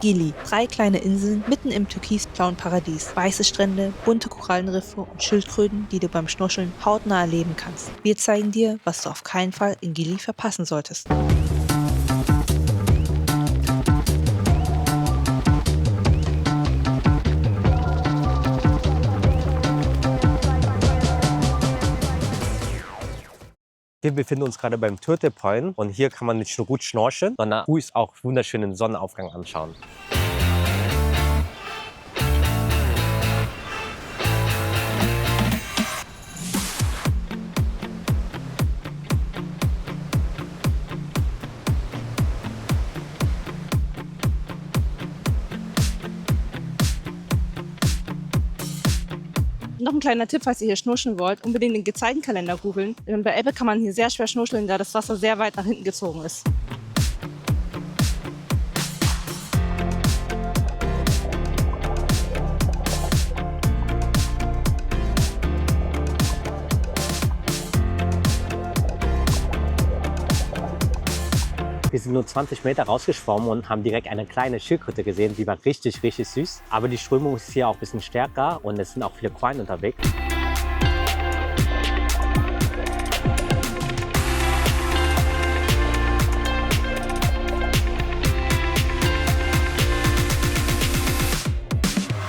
Gili, 3 kleine Inseln mitten im türkisblauen Paradies. Weiße Strände, bunte Korallenriffe und Schildkröten, die du beim Schnorcheln hautnah erleben kannst. Wir zeigen dir, was du auf keinen Fall in Gili verpassen solltest. Wir befinden uns gerade beim Turtle Point und hier kann man nicht nur gut schnorcheln, sondern Fuß auch wunderschönen Sonnenaufgang anschauen. Noch ein kleiner Tipp, falls ihr hier schnorcheln wollt, unbedingt den Gezeitenkalender googeln. Bei Ebbe kann man hier sehr schwer schnorcheln, da das Wasser sehr weit nach hinten gezogen ist. Wir sind nur 20 Meter rausgeschwommen und haben direkt eine kleine Schildkröte gesehen, die war richtig, richtig süß. Aber die Strömung ist hier auch ein bisschen stärker und es sind auch viele Quallen unterwegs.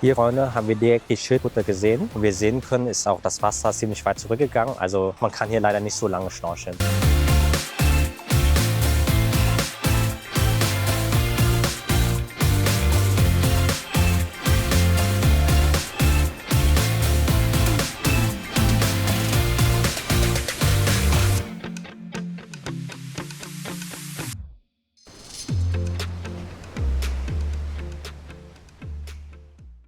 Hier vorne haben wir direkt die Schildkröte gesehen und wir sehen können, ist auch das Wasser ziemlich weit zurückgegangen. Also man kann hier leider nicht so lange schnorcheln.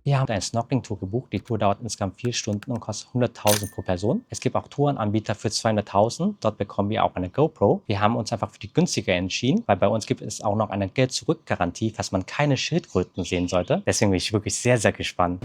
Wir haben eine Snorkeling-Tour gebucht. Die Tour dauert insgesamt 4 Stunden und kostet 100.000 pro Person. Es gibt auch Tourenanbieter für 200.000. Dort bekommen wir auch eine GoPro. Wir haben uns einfach für die günstige entschieden, weil bei uns gibt es auch noch eine Geld-Zurück-Garantie, falls man keine Schildkröten sehen sollte. Deswegen bin ich wirklich sehr, sehr gespannt.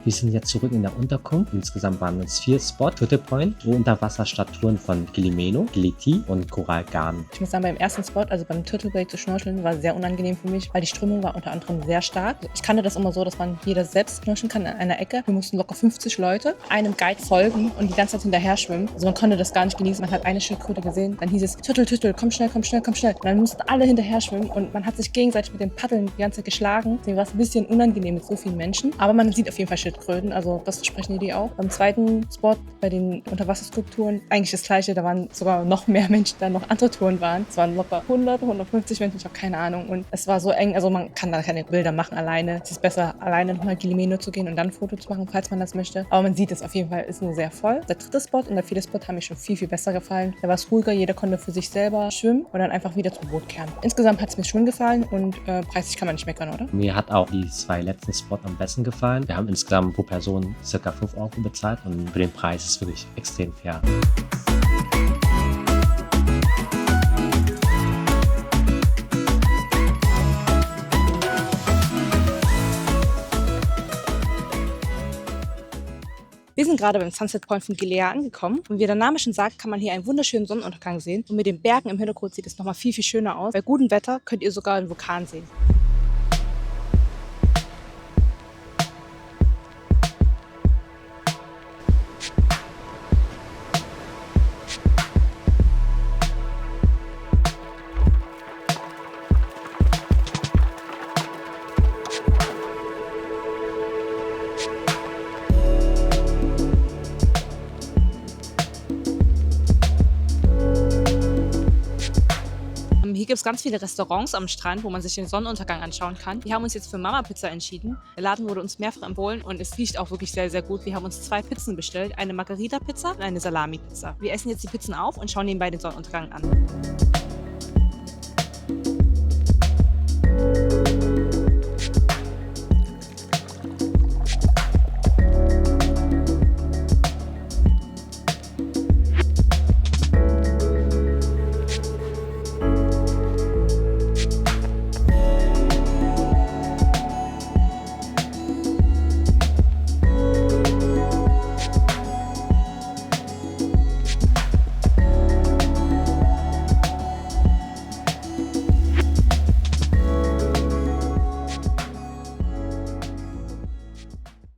Wir sind jetzt zurück in der Unterkunft. Insgesamt waren es 4 Spots. Turtle Point, wo Unterwasserstatuen von Gilimeno, Giliti und Koralgarn. Ich muss sagen, beim ersten Spot, also beim Turtle Bay zu schnorcheln, war sehr unangenehm für mich, weil die Strömung war unter anderem sehr stark. Ich kannte das immer so, dass man jeder selbst schnorcheln kann in einer Ecke. Wir mussten locker 50 Leute einem Guide folgen und die ganze Zeit hinterher schwimmen. Also man konnte das gar nicht genießen. Man hat eine Schildkröte gesehen, dann hieß es, Turtle, Turtle, komm schnell, komm schnell, komm schnell. Und dann mussten alle hinterher schwimmen und man hat sich gegenseitig mit den Paddeln die ganze Zeit geschlagen. Deswegen war es ein bisschen unangenehm mit so vielen Menschen. Aber man sieht auf jeden Fall Schildkröten, also das versprechen die auch. Beim zweiten Spot, bei den Unterwasserskulpturen, eigentlich das gleiche, da waren sogar noch mehr Menschen, da noch andere Touren waren. Es waren locker 100, 150 Menschen, ich habe keine Ahnung. Und es war so eng, also man kann da keine Bilder machen alleine. Es ist besser, alleine nochmal Gilimeno zu gehen und dann ein Foto zu machen, falls man das möchte. Aber man sieht es auf jeden Fall, ist nur sehr voll. Der dritte Spot und der vierte Spot haben mir schon viel, viel besser gefallen. Da war es ruhiger, jeder konnte für sich selber schwimmen und dann einfach wieder zum Boot kehren. Insgesamt hat es mir schon gefallen und preislich kann man nicht meckern, oder? Mir hat auch die 2 letzten Spots am besten gefallen. Wir haben insgesamt pro Person ca. 5 € bezahlt und für den Preis ist es wirklich extrem fair. Wir sind gerade beim Sunset Point von Gilea angekommen und wie der Name schon sagt, kann man hier einen wunderschönen Sonnenuntergang sehen und mit den Bergen im Hintergrund sieht es nochmal viel, viel schöner aus. Bei gutem Wetter könnt ihr sogar einen Vulkan sehen. gibt es ganz viele Restaurants am Strand, wo man sich den Sonnenuntergang anschauen kann. Wir haben uns jetzt für Mama Pizza entschieden. Der Laden wurde uns mehrfach empfohlen und es riecht auch wirklich sehr, sehr gut. Wir haben uns 2 Pizzen bestellt, eine Margarita-Pizza und eine Salami-Pizza. Wir essen jetzt die Pizzen auf und schauen nebenbei den Sonnenuntergang an.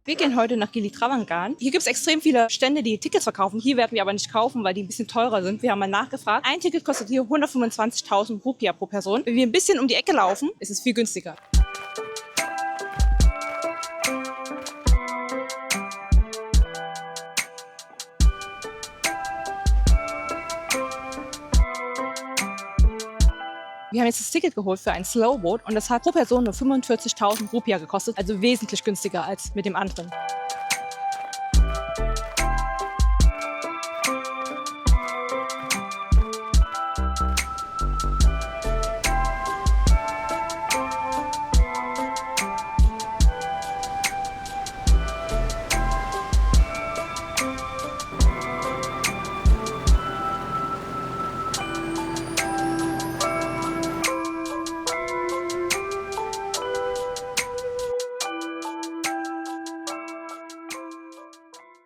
Wir gehen heute nach Gili Travangan. Hier gibt es extrem viele Stände, die Tickets verkaufen. Hier werden wir aber nicht kaufen, weil die ein bisschen teurer sind. Wir haben mal nachgefragt. Ein Ticket kostet hier 125.000 Rupiah pro Person. Wenn wir ein bisschen um die Ecke laufen, ist es viel günstiger. Wir haben jetzt das Ticket geholt für ein Slowboat und das hat pro Person nur 45.000 Rupiah gekostet, also wesentlich günstiger als mit dem anderen.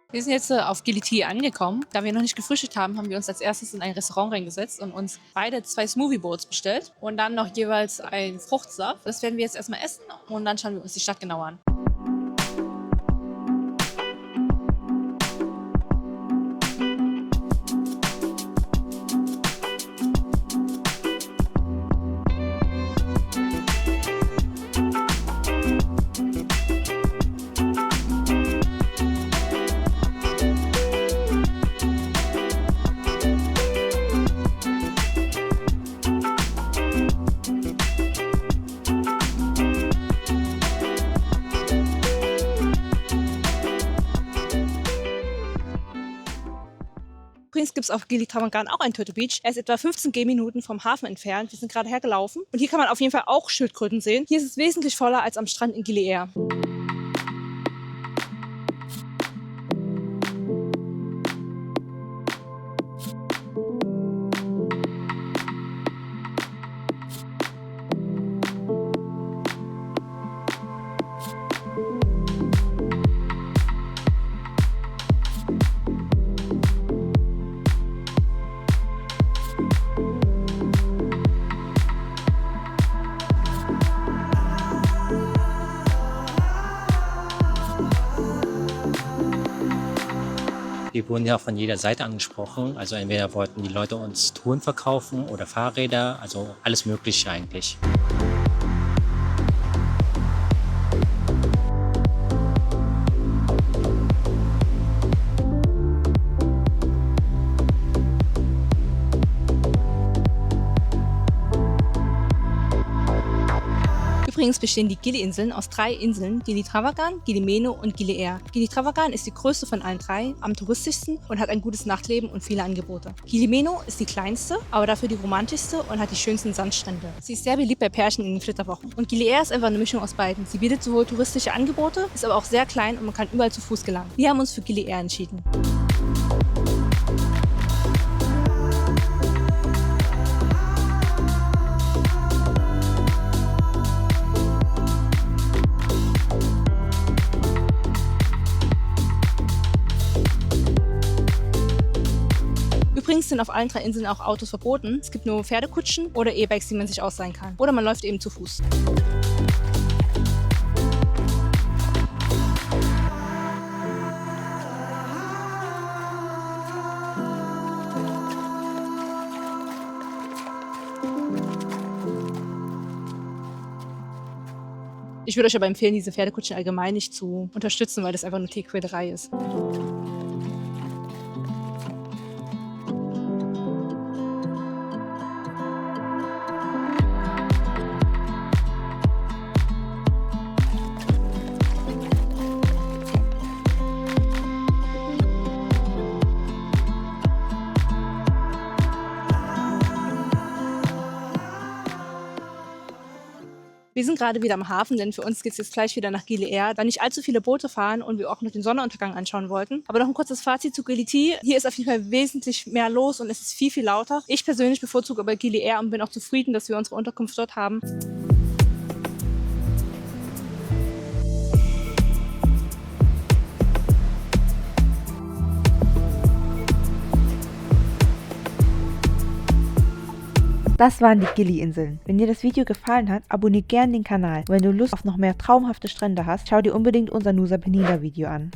Wir sind jetzt auf Gili Tea angekommen. Da wir noch nicht gefrühstückt haben, haben wir uns als erstes in ein Restaurant reingesetzt und uns beide 2 Smoothie Bowls bestellt und dann noch jeweils ein Fruchtsaft. Das werden wir jetzt erstmal essen und dann schauen wir uns die Stadt genauer an. Übrigens gibt es auf Gili Travangan auch einen Turtle Beach. Er ist etwa 15 Gehminuten vom Hafen entfernt. Wir sind gerade hergelaufen. Und hier kann man auf jeden Fall auch Schildkröten sehen. Hier ist es wesentlich voller als am Strand in Gili Air. Wir wurden ja von jeder Seite angesprochen. Also entweder wollten die Leute uns Touren verkaufen oder Fahrräder, also alles Mögliche eigentlich. Übrigens bestehen die Gili-Inseln aus 3 Inseln, Gili Travangan, Gili Meno und Gili Air. Gili Travangan ist die größte von allen 3, am touristischsten und hat ein gutes Nachtleben und viele Angebote. Gili Meno ist die kleinste, aber dafür die romantischste und hat die schönsten Sandstrände. Sie ist sehr beliebt bei Pärchen in den Flitterwochen. Und Gili Air ist einfach eine Mischung aus beiden. Sie bietet sowohl touristische Angebote, ist aber auch sehr klein und man kann überall zu Fuß gelangen. Wir haben uns für Gili Air entschieden. Übrigens sind auf allen 3 Inseln auch Autos verboten. Es gibt nur Pferdekutschen oder E-Bikes, die man sich ausleihen kann. Oder man läuft eben zu Fuß. Ich würde euch aber empfehlen, diese Pferdekutschen allgemein nicht zu unterstützen, weil das einfach nur Tierquälerei ist. Wir sind gerade wieder am Hafen, denn für uns geht es jetzt gleich wieder nach Gili Air, da nicht allzu viele Boote fahren und wir auch noch den Sonnenuntergang anschauen wollten. Aber noch ein kurzes Fazit zu Gili T. Hier ist auf jeden Fall wesentlich mehr los und es ist viel, viel lauter. Ich persönlich bevorzuge aber Gili Air und bin auch zufrieden, dass wir unsere Unterkunft dort haben. Das waren die Gili-Inseln. Wenn dir das Video gefallen hat, abonniere gerne den Kanal. Und wenn du Lust auf noch mehr traumhafte Strände hast, schau dir unbedingt unser Nusa Penida Video an.